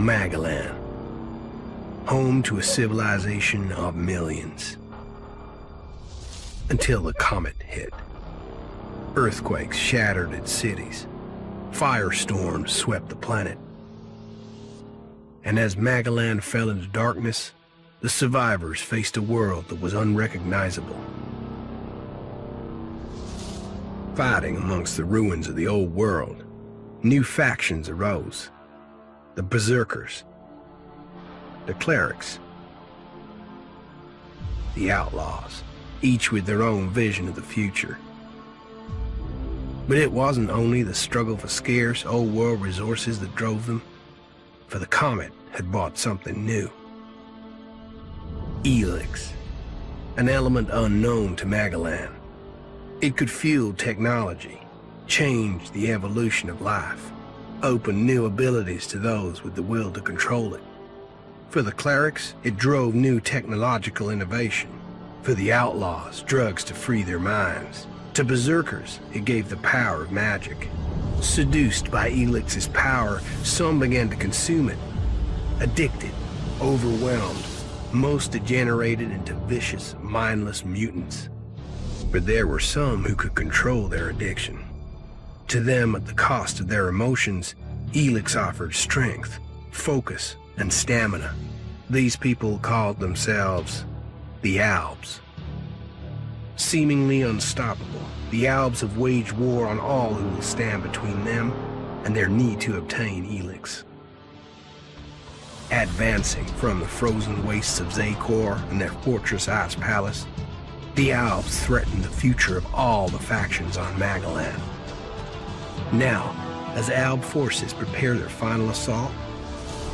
Magellan, home to a civilization of millions. Until the comet hit. Earthquakes shattered its cities. Firestorms swept the planet. And as Magellan fell into darkness, the survivors faced a world that was unrecognizable. Fighting amongst the ruins of the old world, new factions arose. The berserkers, the clerics, the outlaws, each with their own vision of the future. But it wasn't only the struggle for scarce old world resources that drove them, for the comet had brought something new. ELEX, an element unknown to Magellan. It could fuel technology, change the evolution of life, open new abilities to those with the will to control it. For the clerics, it drove new technological innovation. For the outlaws, drugs to free their minds. To berserkers, it gave the power of magic. Seduced by ELEX's power, some began to consume it. Addicted, overwhelmed, most degenerated into vicious, mindless mutants. But there were some who could control their addiction. To them, at the cost of their emotions, ELEX offered strength, focus, and stamina. These people called themselves the Albs. Seemingly unstoppable, the Albs have waged war on all who will stand between them and their need to obtain ELEX. Advancing from the frozen wastes of Zakor and their fortress ice palace, the Albs threaten the future of all the factions on Magellan. Now, as Alb forces prepare their final assault,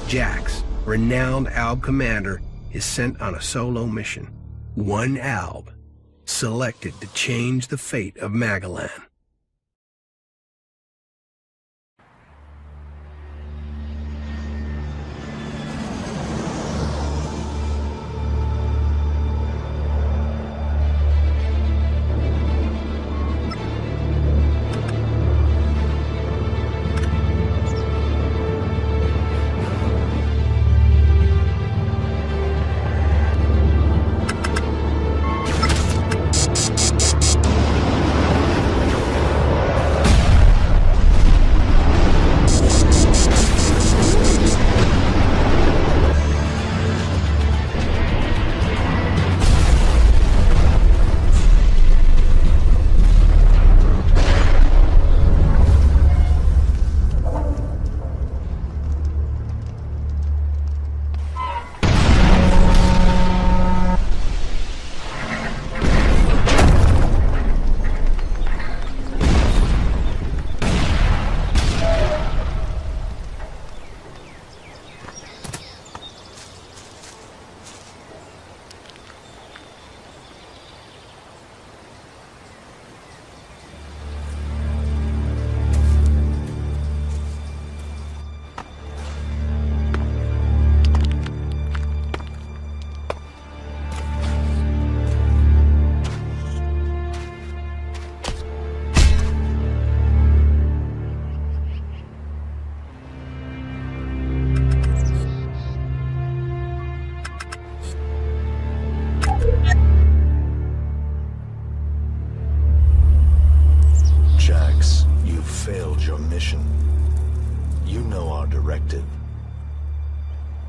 Jax, renowned Alb commander, is sent on a solo mission. One Alb, selected to change the fate of Magellan.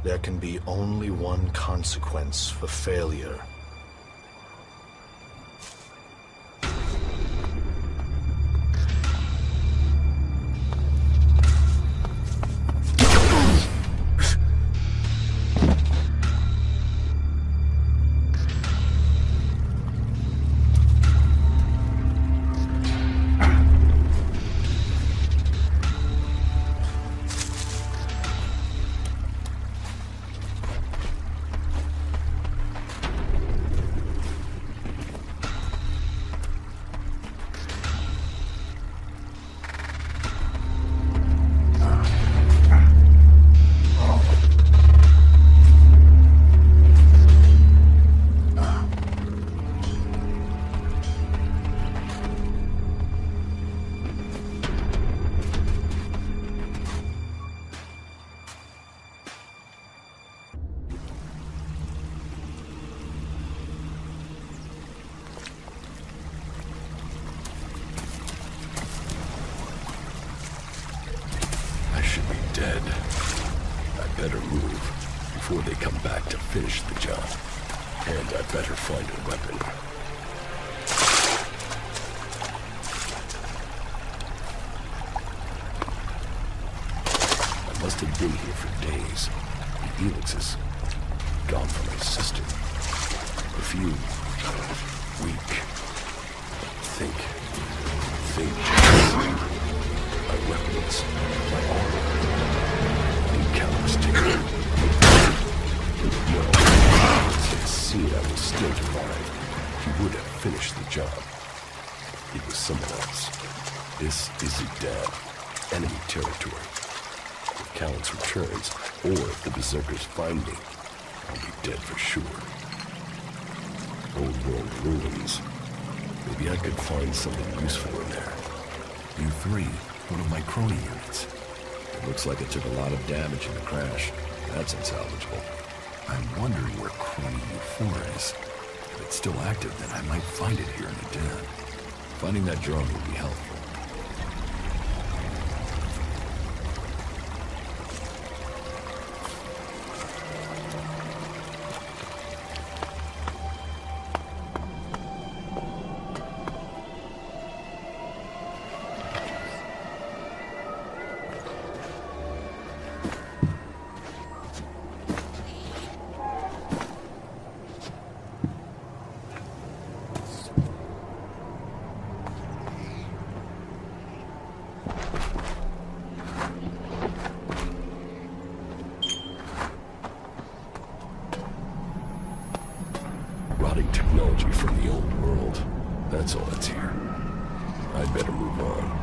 There can be only one consequence for failure. finish the job. And I better find a weapon. I must have been here for days. The ELEX is gone from my system. A few weak. Think. My weapons, my armor, decals taken. Well, if he had seen I was still alive, he would have finished the job. It was someone else. This isn't dead. Enemy territory. If Calix returns, or if the berserkers find me, I'll be dead for sure. Old world ruins. Maybe I could find something useful in there. U3, one of my crony units. It looks like it took a lot of damage in the crash. That's unsalvageable. I'm wondering where crony U4 is. If it's still active, then I might find it here in the den. Finding that drone would be helpful. Technology from the old world. That's all that's here. I'd better move on.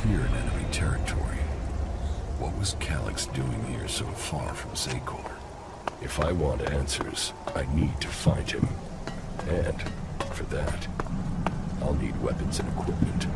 Here in enemy territory. What was Calix doing here so far from Zakor? If I want answers, I need to find him. And, for that, I'll need weapons and equipment.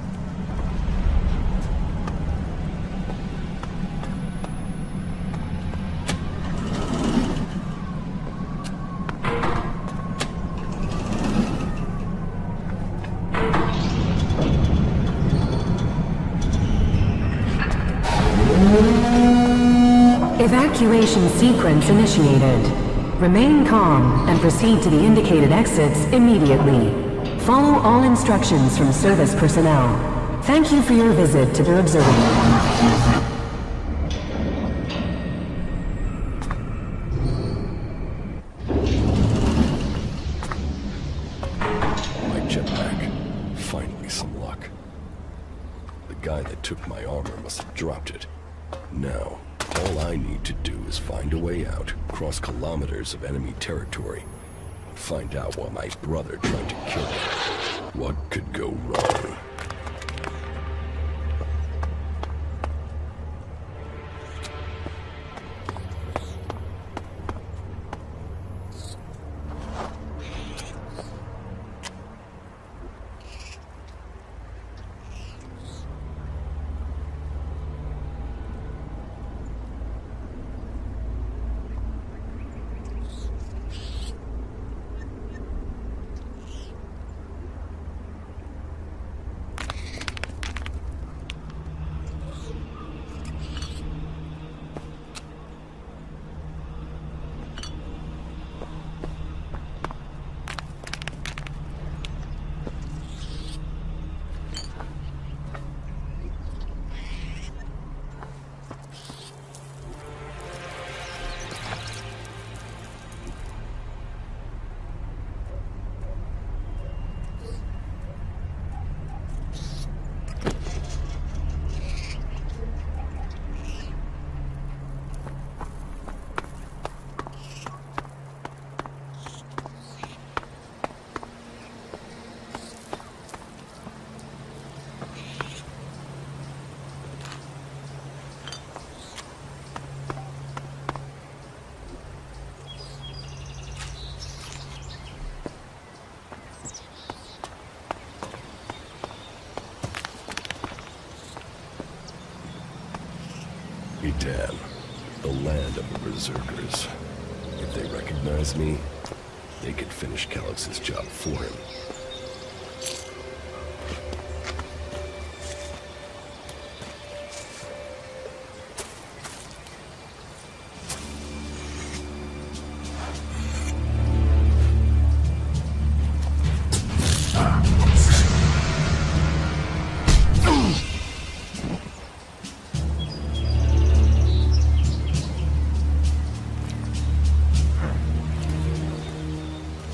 Evacuation sequence initiated. Remain calm and proceed to the indicated exits immediately. Follow all instructions from service personnel. Thank you for your visit to the observatory. Finally some luck. The guy that took my armor must have dropped it. Now, all I need to do is find a way out, cross kilometers of enemy territory, and find out why my brother tried to kill me. What could go wrong? Dam, the land of the berserkers. If they recognize me, they could finish Calix's job for him.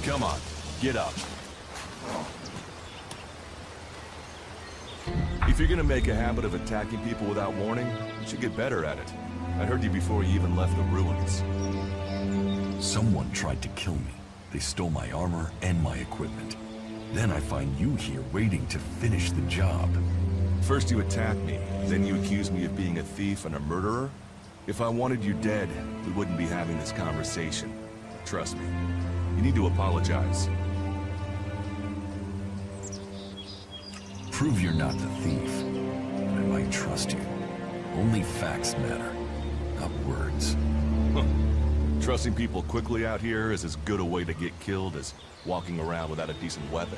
Come on, get up. If you're gonna make a habit of attacking people without warning, you should get better at it. I heard you before you even left the ruins. Someone tried to kill me. They stole my armor and my equipment. Then I find you here waiting to finish the job. First you attack me, then you accuse me of being a thief and a murderer? If I wanted you dead, we wouldn't be having this conversation. Trust me. You need to apologize. Prove you're not the thief, and I might trust you. Only facts matter, not words. Trusting people quickly out here is as good a way to get killed as walking around without a decent weapon.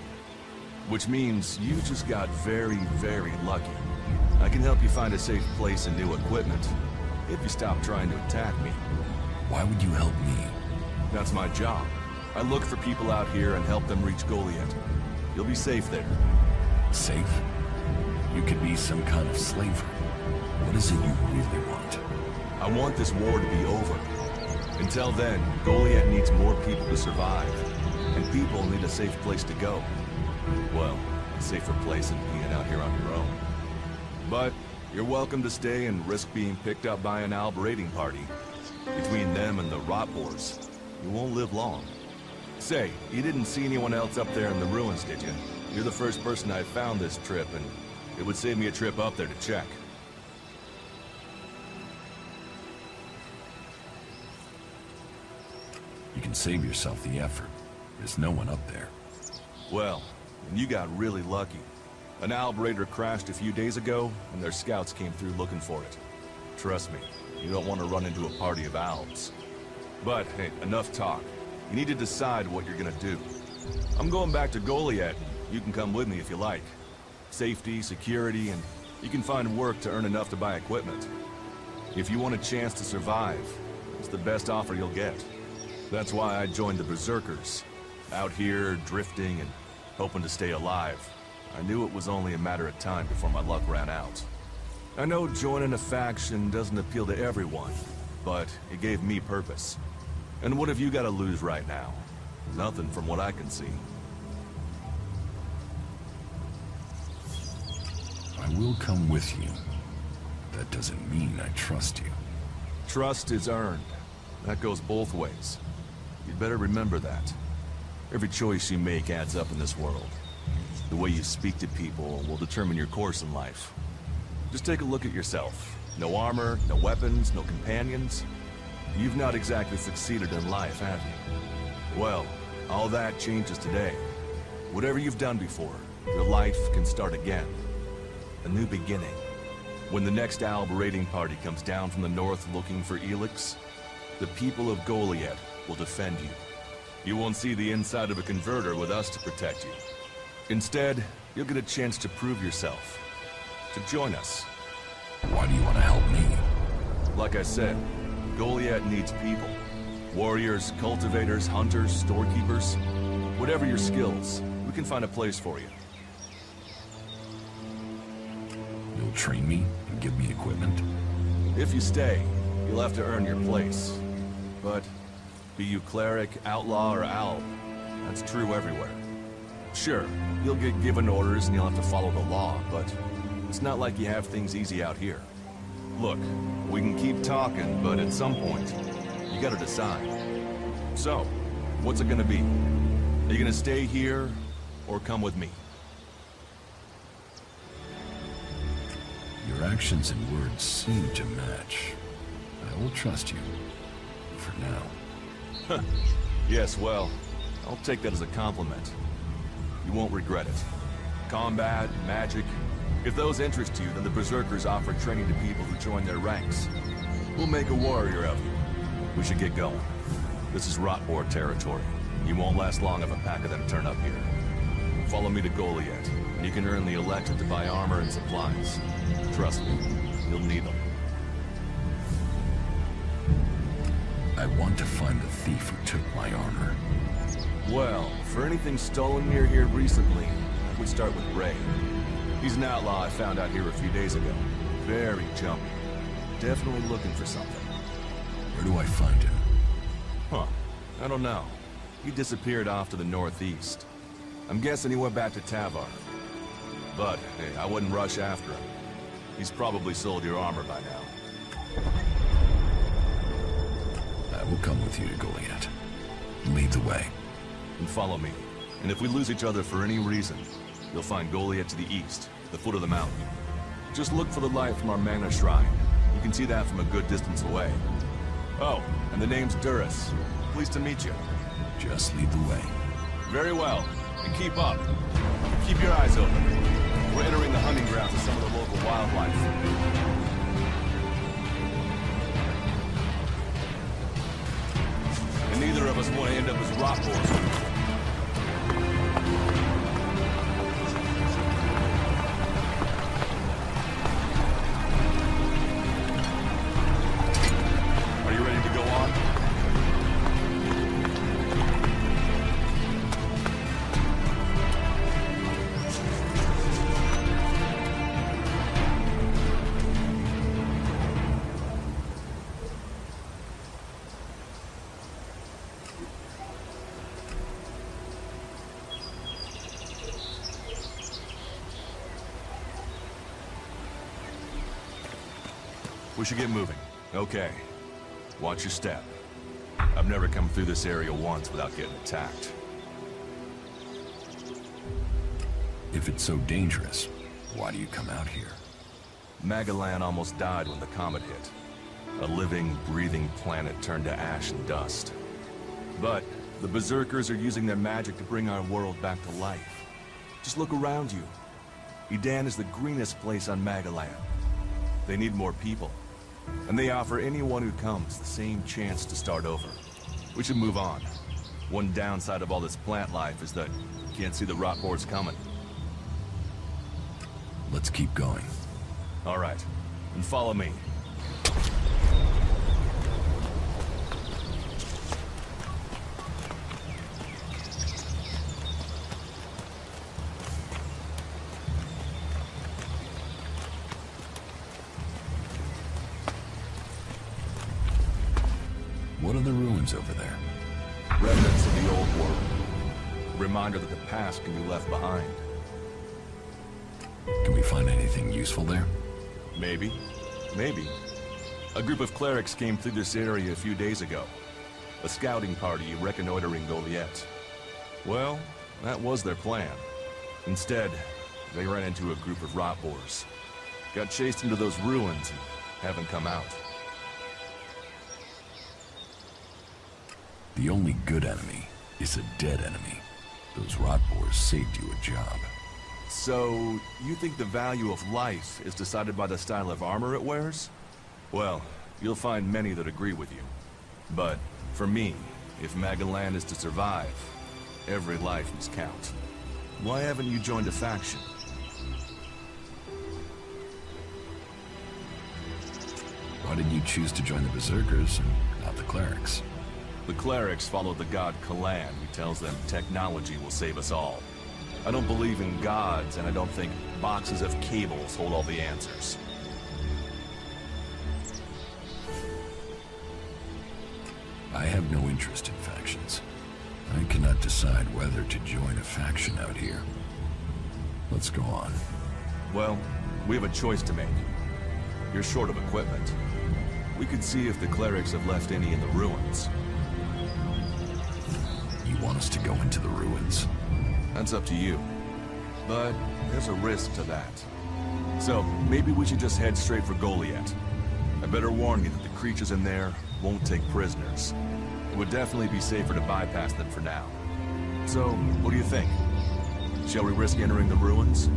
Which means you just got very, very lucky. I can help you find a safe place and new equipment, if you stop trying to attack me. Why would you help me? That's my job. I look for people out here and help them reach Goliath. You'll be safe there. Safe? You could be some kind of slaver. What is it you really want? I want this war to be over. Until then, Goliath needs more people to survive. And people need a safe place to go. Well, a safer place than being out here on your own. But you're welcome to stay and risk being picked up by an Alb raiding party. Between them and the rot wars, you won't live long. Say, you didn't see anyone else up there in the ruins, did you? You're the first person I found this trip, and it would save me a trip up there to check. You can save yourself the effort. There's no one up there. Well, and you got really lucky. An Alb raider crashed a few days ago, and their scouts came through looking for it. Trust me, you don't want to run into a party of Albs. But, hey, enough talk. You need to decide what you're gonna do. I'm going back to Goliath. You can come with me if you like. Safety, security, and you can find work to earn enough to buy equipment. If you want a chance to survive, it's the best offer you'll get. That's why I joined the Berserkers. Out here, drifting and hoping to stay alive. I knew it was only a matter of time before my luck ran out. I know joining a faction doesn't appeal to everyone, but it gave me purpose. And what have you got to lose right now? Nothing from what I can see. I will come with you. That doesn't mean I trust you. Trust is earned. That goes both ways. You'd better remember that. Every choice you make adds up in this world. The way you speak to people will determine your course in life. Just take a look at yourself. No armor, no weapons, no companions. You've not exactly succeeded in life, have you? Well, all that changes today. Whatever you've done before, your life can start again. A new beginning. When the next Alb raiding party comes down from the north looking for ELEX, the people of Goliath will defend you. You won't see the inside of a converter with us to protect you. Instead, you'll get a chance to prove yourself. To join us. Why do you want to help me? Like I said, Goliath needs people. Warriors, cultivators, hunters, storekeepers. Whatever your skills, we can find a place for you. You'll train me and give me equipment? If you stay, you'll have to earn your place. But be you cleric, outlaw, or owl, that's true everywhere. Sure, you'll get given orders and you'll have to follow the law, but it's not like you have things easy out here. Look, we can keep talking, but at some point, you gotta decide. So, what's it gonna be? Are you gonna stay here, or come with me? Your actions and words seem to match. I will trust you. For now. Yes, well, I'll take that as a compliment. You won't regret it. Combat, magic, If those interest you, then the Berserkers offer training to people who join their ranks. We'll make a warrior of you. We should get going. This is Rotboard territory. You won't last long if a pack of them turn up here. Follow me to Goliath, and you can earn the ELEX to buy armor and supplies. Trust me, you'll need them. I want to find the thief who took my armor. Well, for anything stolen near here recently, I would start with Ray. He's an outlaw I found out here a few days ago. Very jumpy. Definitely looking for something. Where do I find him? Huh. I don't know. He disappeared off to the northeast. I'm guessing he went back to Tavar. But, hey, I wouldn't rush after him. He's probably sold your armor by now. I will come with you to Goliath. Lead the way. And follow me. And if we lose each other for any reason, you'll find Goliath to the east, the foot of the mountain. Just look for the light from our Mana Shrine. You can see that from a good distance away. Oh, and the name's Duras. Pleased to meet you. Just lead the way. Very well. And keep up. Keep your eyes open. We're entering the hunting grounds of some of the local wildlife. And neither of us want to end up as rock boys. We should get moving. Okay. Watch your step. I've never come through this area once without getting attacked. If it's so dangerous, why do you come out here? Magalan almost died when the comet hit. A living, breathing planet turned to ash and dust. But the Berserkers are using their magic to bring our world back to life. Just look around you. Edan is the greenest place on Magalan. They need more people. And they offer anyone who comes the same chance to start over. We should move on. One downside of all this plant life is that you can't see the rot boards coming. Let's keep going. All right. And follow me. What are the ruins over there? Remnants of the old world. A reminder that the past can be left behind. Can we find anything useful there? Maybe. Maybe. A group of clerics came through this area a few days ago. A scouting party reconnoitering Goliath. Well, that was their plan. Instead, they ran into a group of rot boars. Got chased into those ruins and haven't come out. The only good enemy is a dead enemy. Those rot boars saved you a job. So, you think the value of life is decided by the style of armor it wears? Well, you'll find many that agree with you. But, for me, if Magalan is to survive, every life must count. Why haven't you joined a faction? Why did you choose to join the Berserkers and not the clerics? The clerics follow the god Kalan, who tells them technology will save us all. I don't believe in gods, and I don't think boxes of cables hold all the answers. I have no interest in factions. I cannot decide whether to join a faction out here. Let's go on. Well, we have a choice to make. You're short of equipment. We could see if the clerics have left any in the ruins. You want us to go into the ruins? That's up to you. But there's a risk to that. So, maybe we should just head straight for Goliath. I better warn you that the creatures in there won't take prisoners. It would definitely be safer to bypass them for now. So, what do you think? Shall we risk entering the ruins?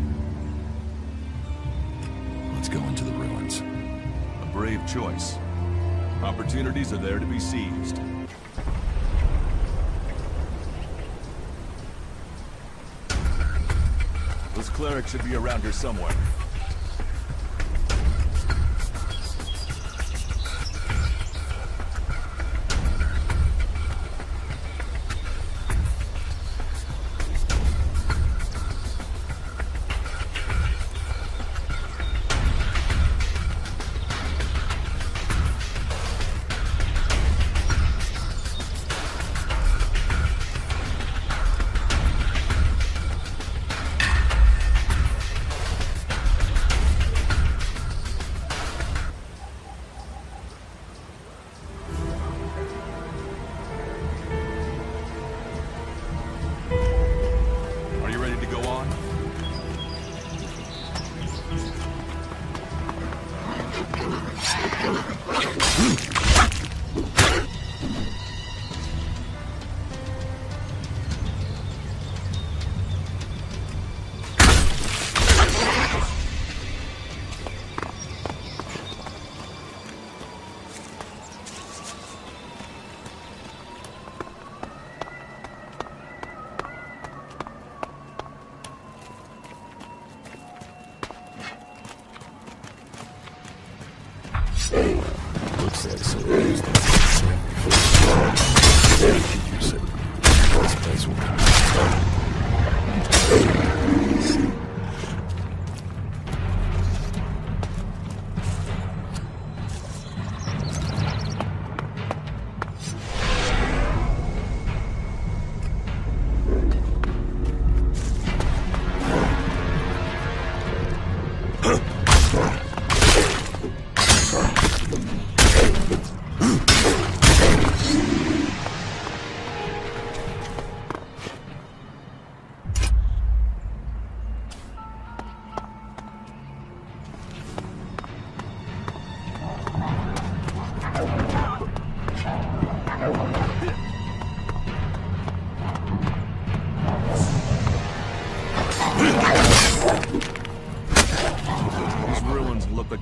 Let's go into the ruins. A brave choice. Opportunities are there to be seized. This cleric should be around here somewhere. Looks like someone used it. They could use it. This place will come.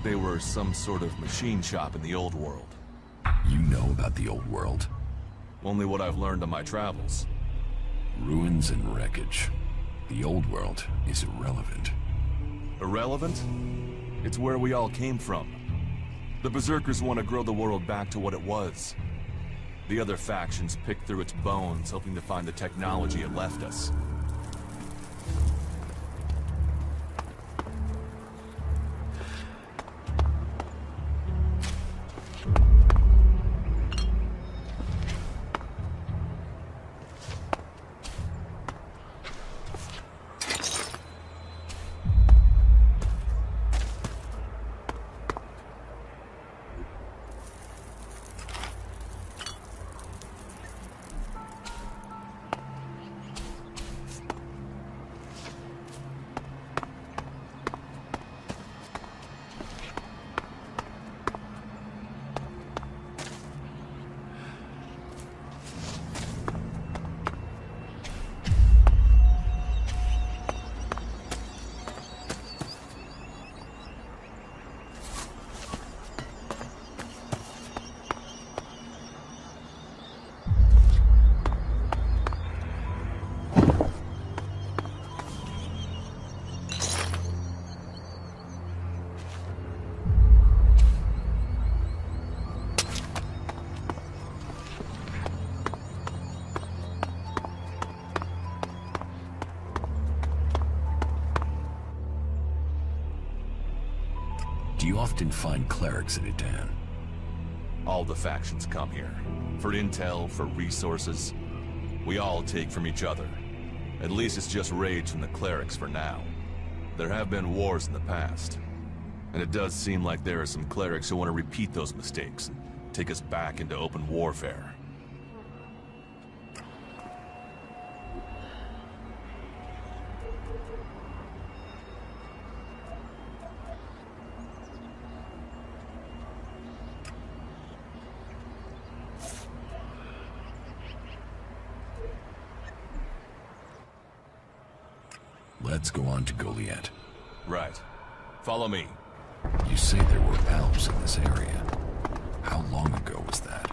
They were some sort of machine shop in the old world. You know about the old world? Only what I've learned on my travels. Ruins and wreckage. The old world is irrelevant. Irrelevant? It's where we all came from. The Berserkers want to grow the world back to what it was. The other factions pick through its bones, hoping to find the technology it left us. Do you often find clerics at Adan? All the factions come here. For intel, for resources. We all take from each other. At least it's just rage from the clerics for now. There have been wars in the past. And it does seem like there are some clerics who want to repeat those mistakes and take us back into open warfare. Let's go on to Goliath. Right. Follow me. You say there were Alps in this area. How long ago was that?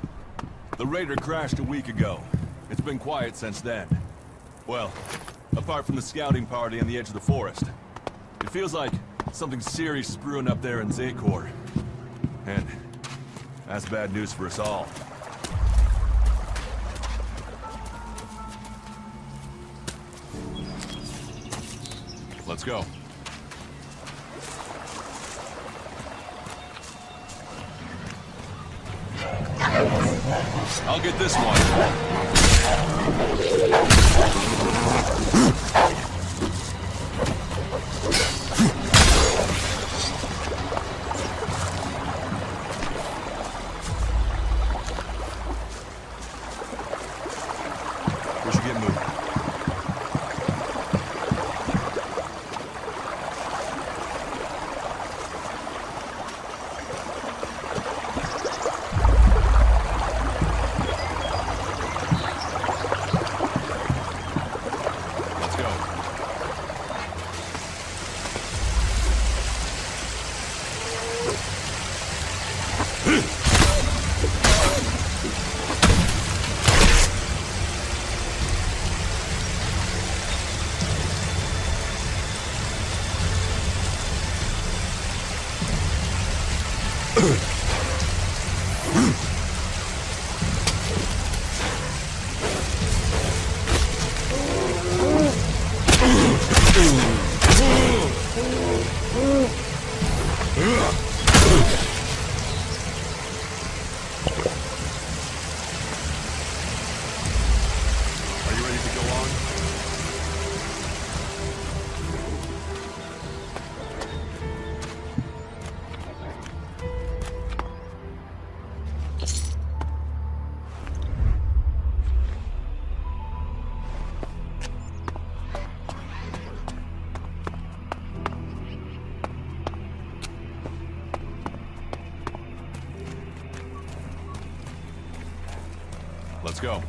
The raider crashed a week ago. It's been quiet since then. Well, apart from the scouting party on the edge of the forest. It feels like something serious is brewing up there in Zakor. And that's bad news for us all. Let's go. I'll get this one. We should get moving. Let's go.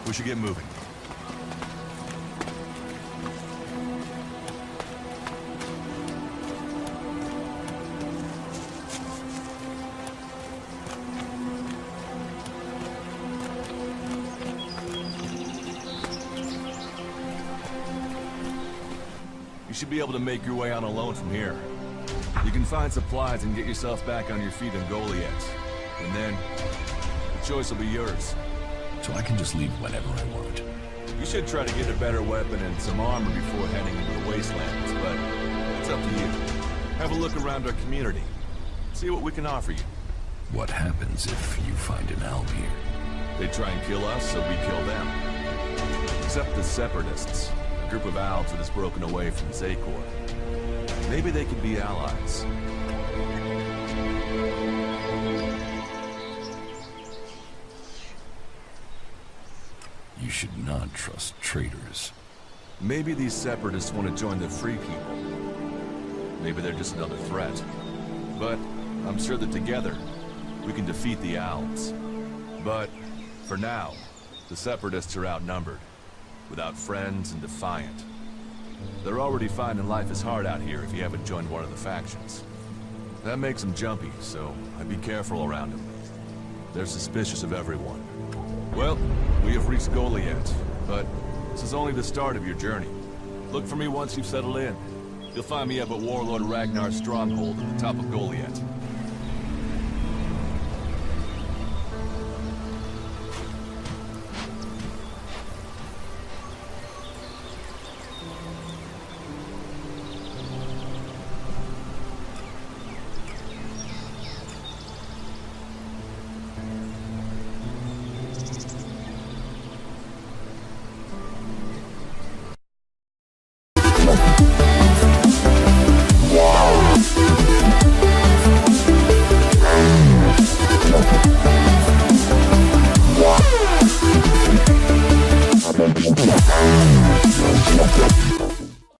We should get moving. You should be able to make your way on alone from here. You can find supplies and get yourself back on your feet in Goliath. And then, the choice will be yours. So I can just leave whenever I want. You should try to get a better weapon and some armor before heading into the wastelands, but it's up to you. Have a look around our community. See what we can offer you. What happens if you find an Alp here? They try and kill us, so we kill them. Except the Separatists, a group of Alps that has broken away from Zakor. Maybe they could be allies. You should not trust traitors. Maybe these Separatists want to join the Free People. Maybe they're just another threat. But I'm sure that together, we can defeat the Owls. But, for now, the Separatists are outnumbered, without friends and defiant. They're already finding life is hard out here if you haven't joined one of the factions. That makes them jumpy, so I'd be careful around them. They're suspicious of everyone. Well, we have reached Goliath, but this is only the start of your journey. Look for me once you've settled in. You'll find me up at Warlord Ragnar's stronghold at the top of Goliath.